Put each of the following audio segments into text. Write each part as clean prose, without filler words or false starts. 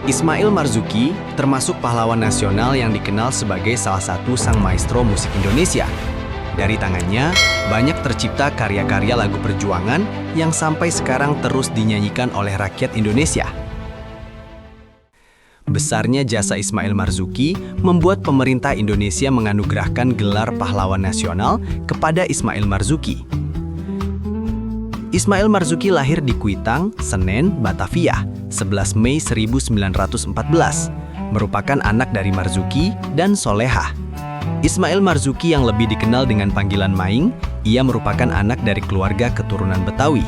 Ismail Marzuki termasuk pahlawan nasional yang dikenal sebagai salah satu sang maestro musik Indonesia. Dari tangannya, banyak tercipta karya-karya lagu perjuangan yang sampai sekarang terus dinyanyikan oleh rakyat Indonesia. Besarnya jasa Ismail Marzuki membuat pemerintah Indonesia menganugerahkan gelar pahlawan nasional kepada Ismail Marzuki. Ismail Marzuki lahir di Kuitang, Senen, Batavia, 11 Mei 1914, merupakan anak dari Marzuki dan Solehah. Ismail Marzuki yang lebih dikenal dengan panggilan Maing, ia merupakan anak dari keluarga keturunan Betawi.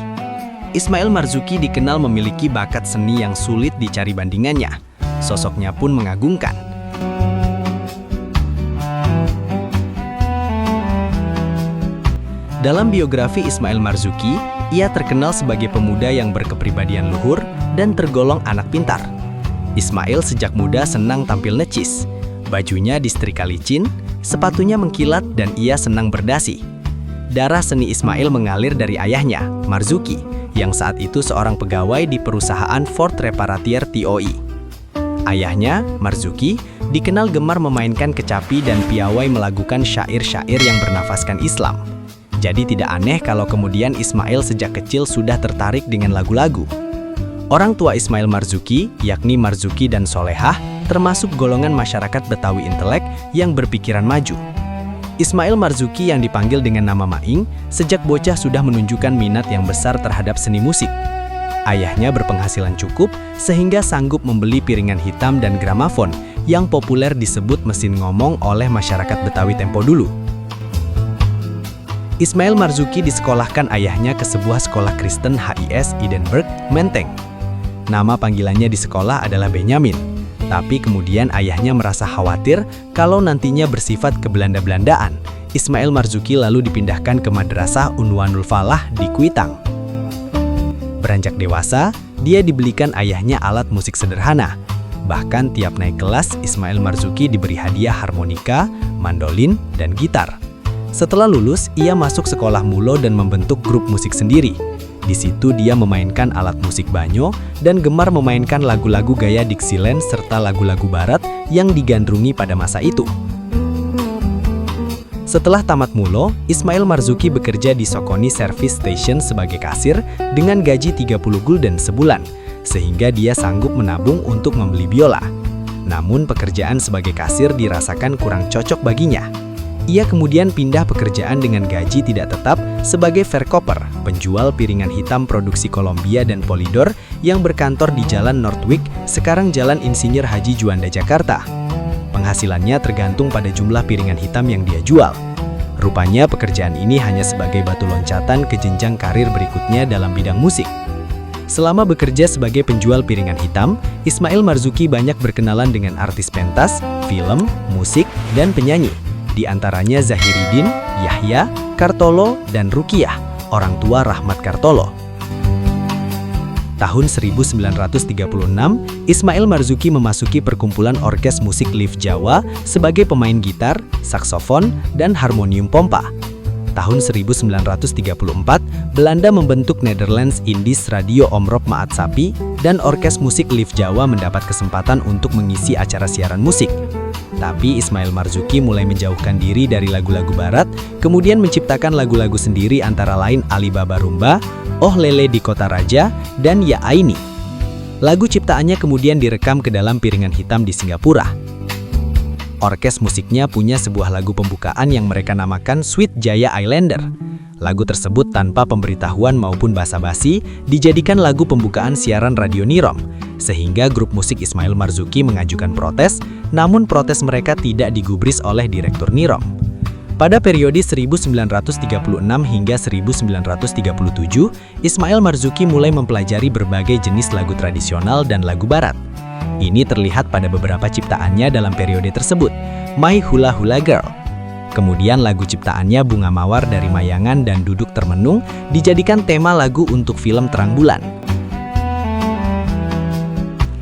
Ismail Marzuki dikenal memiliki bakat seni yang sulit dicari bandingannya. Sosoknya pun mengagumkan. Dalam biografi Ismail Marzuki, ia terkenal sebagai pemuda yang berkepribadian luhur dan tergolong anak pintar. Ismail sejak muda senang tampil necis. Bajunya disetrika licin, sepatunya mengkilat dan ia senang berdasi. Darah seni Ismail mengalir dari ayahnya, Marzuki, yang saat itu seorang pegawai di perusahaan Ford Reparatier TOI. Ayahnya, Marzuki, dikenal gemar memainkan kecapi dan piawai melakukan syair-syair yang bernafaskan Islam. Jadi tidak aneh kalau kemudian Ismail sejak kecil sudah tertarik dengan lagu-lagu. Orang tua Ismail Marzuki, yakni Marzuki dan Solehah, termasuk golongan masyarakat Betawi intelek yang berpikiran maju. Ismail Marzuki yang dipanggil dengan nama Maing, sejak bocah sudah menunjukkan minat yang besar terhadap seni musik. Ayahnya berpenghasilan cukup sehingga sanggup membeli piringan hitam dan gramafon yang populer disebut mesin ngomong oleh masyarakat Betawi tempo dulu. Ismail Marzuki disekolahkan ayahnya ke sebuah sekolah Kristen HIS Edinburgh, Menteng. Nama panggilannya di sekolah adalah Benyamin. Tapi kemudian ayahnya merasa khawatir kalau nantinya bersifat kebelanda-belandaan. Ismail Marzuki lalu dipindahkan ke Madrasah Unwanul Falah di Kuitang. Beranjak dewasa, dia dibelikan ayahnya alat musik sederhana. Bahkan tiap naik kelas, Ismail Marzuki diberi hadiah harmonika, mandolin, dan gitar. Setelah lulus, ia masuk sekolah mulo dan membentuk grup musik sendiri. Di situ dia memainkan alat musik banyo dan gemar memainkan lagu-lagu gaya Dixieland serta lagu-lagu barat yang digandrungi pada masa itu. Setelah tamat mulo, Ismail Marzuki bekerja di Sokoni Service Station sebagai kasir dengan gaji 30 gulden sebulan, sehingga dia sanggup menabung untuk membeli biola. Namun pekerjaan sebagai kasir dirasakan kurang cocok baginya. Ia kemudian pindah pekerjaan dengan gaji tidak tetap sebagai verkoper, penjual piringan hitam produksi Columbia dan Polydor yang berkantor di Jalan Northwick, sekarang Jalan Insinyur Haji Juanda, Jakarta. Penghasilannya tergantung pada jumlah piringan hitam yang dia jual. Rupanya pekerjaan ini hanya sebagai batu loncatan ke jenjang karir berikutnya dalam bidang musik. Selama bekerja sebagai penjual piringan hitam, Ismail Marzuki banyak berkenalan dengan artis pentas, film, musik, dan penyanyi. Di antaranya Zahiridin, Yahya, Kartolo, dan Rukiah, orang tua Rahmat Kartolo. Tahun 1936, Ismail Marzuki memasuki perkumpulan Orkes Musik Live Jawa sebagai pemain gitar, saksofon, dan harmonium pompa. Tahun 1934, Belanda membentuk Netherlands Indies Radio Omroep Maat Sapi dan Orkes Musik Live Jawa mendapat kesempatan untuk mengisi acara siaran musik. Tapi Ismail Marzuki mulai menjauhkan diri dari lagu-lagu barat, kemudian menciptakan lagu-lagu sendiri antara lain Alibaba Rumba, Oh Lele di Kota Raja, dan Ya Aini. Lagu ciptaannya kemudian direkam ke dalam piringan hitam di Singapura. Orkes musiknya punya sebuah lagu pembukaan yang mereka namakan Sweet Jaya Islander. Lagu tersebut tanpa pemberitahuan maupun basa-basi dijadikan lagu pembukaan siaran Radio Nirom, sehingga grup musik Ismail Marzuki mengajukan protes, namun protes mereka tidak digubris oleh Direktur Nirom. Pada periode 1936 hingga 1937, Ismail Marzuki mulai mempelajari berbagai jenis lagu tradisional dan lagu barat. Ini terlihat pada beberapa ciptaannya dalam periode tersebut, My Hula Hula Girl. Kemudian lagu ciptaannya Bunga Mawar dari Mayangan dan Duduk Termenung dijadikan tema lagu untuk film Terang Bulan.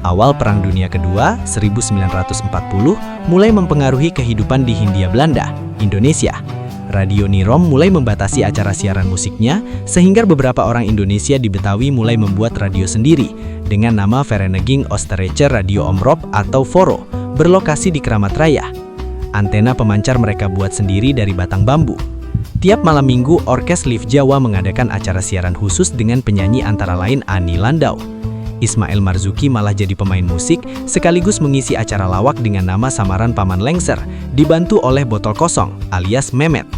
Awal Perang Dunia Kedua, 1940, mulai mempengaruhi kehidupan di Hindia Belanda, Indonesia. Radio Nirom mulai membatasi acara siaran musiknya, sehingga beberapa orang Indonesia di Betawi mulai membuat radio sendiri dengan nama Vereniging Oosterse Radio Omroep atau VORO, berlokasi di Kramat Raya. Antena pemancar mereka buat sendiri dari batang bambu. Tiap malam minggu, Orkes Live Jawa mengadakan acara siaran khusus dengan penyanyi antara lain Ani Landau. Ismail Marzuki malah jadi pemain musik, sekaligus mengisi acara lawak dengan nama samaran Paman Lengser, dibantu oleh Botol Kosong alias Memet.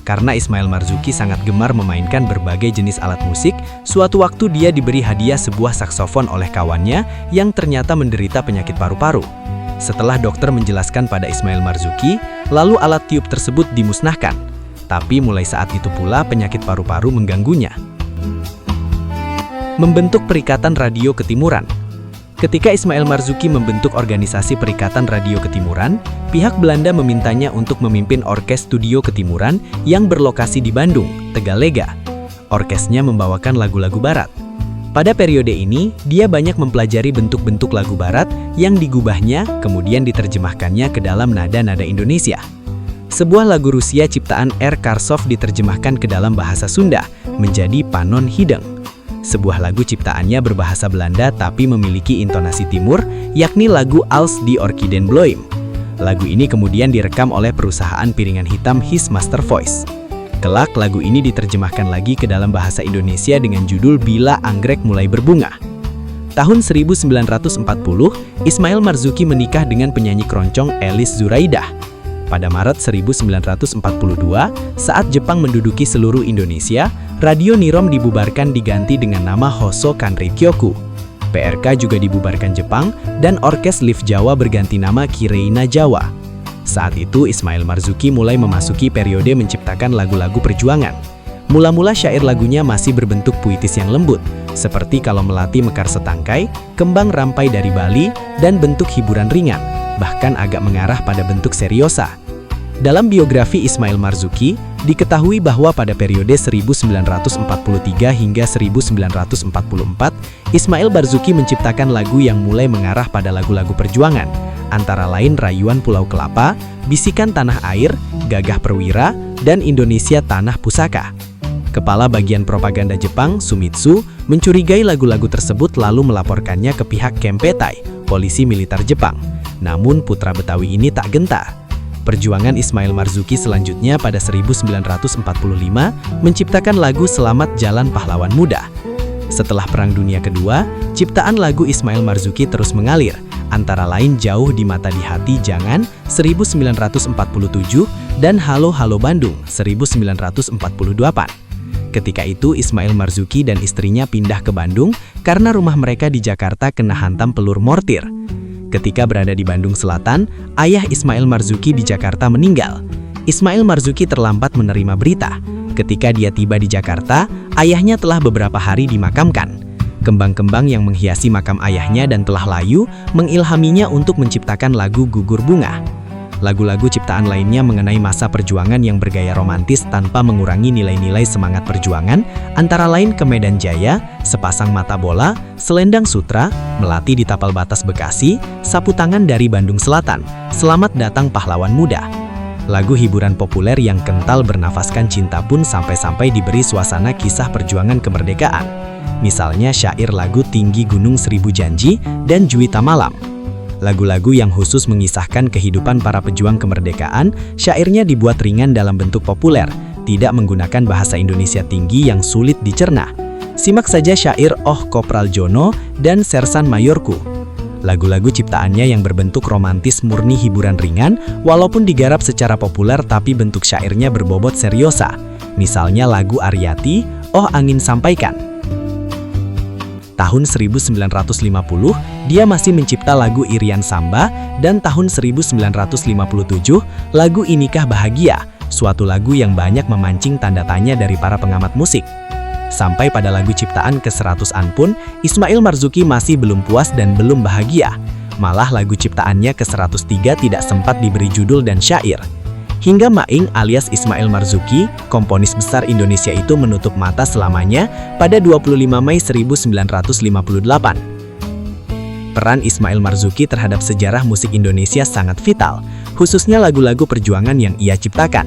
Karena Ismail Marzuki sangat gemar memainkan berbagai jenis alat musik, suatu waktu dia diberi hadiah sebuah saksofon oleh kawannya yang ternyata menderita penyakit paru-paru. Setelah dokter menjelaskan pada Ismail Marzuki, lalu alat tiup tersebut dimusnahkan. Tapi mulai saat itu pula penyakit paru-paru mengganggunya. Membentuk Perikatan Radio Ketimuran. Ketika Ismail Marzuki membentuk organisasi Perikatan Radio Ketimuran, pihak Belanda memintanya untuk memimpin Orkes Studio Ketimuran yang berlokasi di Bandung, Tegalega. Orkesnya membawakan lagu-lagu barat. Pada periode ini, dia banyak mempelajari bentuk-bentuk lagu barat yang digubahnya, kemudian diterjemahkannya ke dalam nada-nada Indonesia. Sebuah lagu Rusia ciptaan R. Karsov diterjemahkan ke dalam bahasa Sunda, menjadi Panon Hideng. Sebuah lagu ciptaannya berbahasa Belanda tapi memiliki intonasi timur, yakni lagu Als die Orchideen Bloeim. Lagu ini kemudian direkam oleh perusahaan piringan hitam His Master Voice. Kelak lagu ini diterjemahkan lagi ke dalam bahasa Indonesia dengan judul Bila Anggrek Mulai Berbunga. Tahun 1940, Ismail Marzuki menikah dengan penyanyi keroncong Elis Zuraidah. Pada Maret 1942, saat Jepang menduduki seluruh Indonesia, Radio Nirom dibubarkan diganti dengan nama Hoso Kanri Kyoku. PRK juga dibubarkan Jepang dan Orkes Live Jawa berganti nama Kireina Jawa. Saat itu Ismail Marzuki mulai memasuki periode menciptakan lagu-lagu perjuangan. Mula-mula syair lagunya masih berbentuk puitis yang lembut, seperti Kalau Melati Mekar Setangkai, Kembang Rampai dari Bali, dan bentuk hiburan ringan, bahkan agak mengarah pada bentuk seriosa. Dalam biografi Ismail Marzuki, diketahui bahwa pada periode 1943 hingga 1944, Ismail Marzuki menciptakan lagu yang mulai mengarah pada lagu-lagu perjuangan, antara lain Rayuan Pulau Kelapa, Bisikan Tanah Air, Gagah Perwira, dan Indonesia Tanah Pusaka. Kepala bagian propaganda Jepang, Sumitsu, mencurigai lagu-lagu tersebut lalu melaporkannya ke pihak Kempetai, polisi militer Jepang. Namun putra Betawi ini tak gentar. Perjuangan Ismail Marzuki selanjutnya pada 1945 menciptakan lagu Selamat Jalan Pahlawan Muda. Setelah Perang Dunia Kedua, ciptaan lagu Ismail Marzuki terus mengalir, antara lain Jauh di Mata di Hati Jangan 1947 dan Halo Halo Bandung 1948. Ketika itu Ismail Marzuki dan istrinya pindah ke Bandung karena rumah mereka di Jakarta kena hantam pelur mortir. Ketika berada di Bandung Selatan, ayah Ismail Marzuki di Jakarta meninggal. Ismail Marzuki terlambat menerima berita. Ketika dia tiba di Jakarta, ayahnya telah beberapa hari dimakamkan. Kembang-kembang yang menghiasi makam ayahnya dan telah layu mengilhaminya untuk menciptakan lagu Gugur Bunga. Lagu-lagu ciptaan lainnya mengenai masa perjuangan yang bergaya romantis tanpa mengurangi nilai-nilai semangat perjuangan, antara lain Ke Medan Jaya, Sepasang Mata Bola, Selendang Sutra, Melati di Tapal Batas Bekasi, Sapu Tangan dari Bandung Selatan, Selamat Datang Pahlawan Muda. Lagu hiburan populer yang kental bernafaskan cinta pun sampai-sampai diberi suasana kisah perjuangan kemerdekaan. Misalnya syair lagu Tinggi Gunung Seribu Janji dan Juwita Malam. Lagu-lagu yang khusus mengisahkan kehidupan para pejuang kemerdekaan, syairnya dibuat ringan dalam bentuk populer, tidak menggunakan bahasa Indonesia tinggi yang sulit dicerna. Simak saja syair Oh Kopral Jono dan Sersan Mayorku. Lagu-lagu ciptaannya yang berbentuk romantis murni hiburan ringan, walaupun digarap secara populer tapi bentuk syairnya berbobot seriosa. Misalnya lagu Aryati, Oh Angin Sampaikan. Tahun 1950, dia masih mencipta lagu Irian Samba, dan tahun 1957, lagu Inikah Bahagia, suatu lagu yang banyak memancing tanda tanya dari para pengamat musik. Sampai pada lagu ciptaan ke-100-an pun, Ismail Marzuki masih belum puas dan belum bahagia. Malah lagu ciptaannya ke-103 tidak sempat diberi judul dan syair. Hingga Maing alias Ismail Marzuki, komponis besar Indonesia itu menutup mata selamanya pada 25 Mei 1958. Peran Ismail Marzuki terhadap sejarah musik Indonesia sangat vital, khususnya lagu-lagu perjuangan yang ia ciptakan.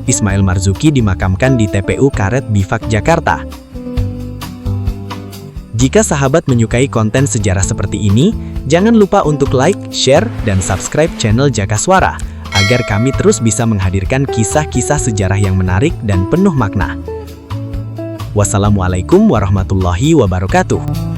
Ismail Marzuki dimakamkan di TPU Karet Bifak, Jakarta. Jika sahabat menyukai konten sejarah seperti ini, jangan lupa untuk like, share, dan subscribe channel Jakaswara, agar kami terus bisa menghadirkan kisah-kisah sejarah yang menarik dan penuh makna. Wassalamualaikum warahmatullahi wabarakatuh.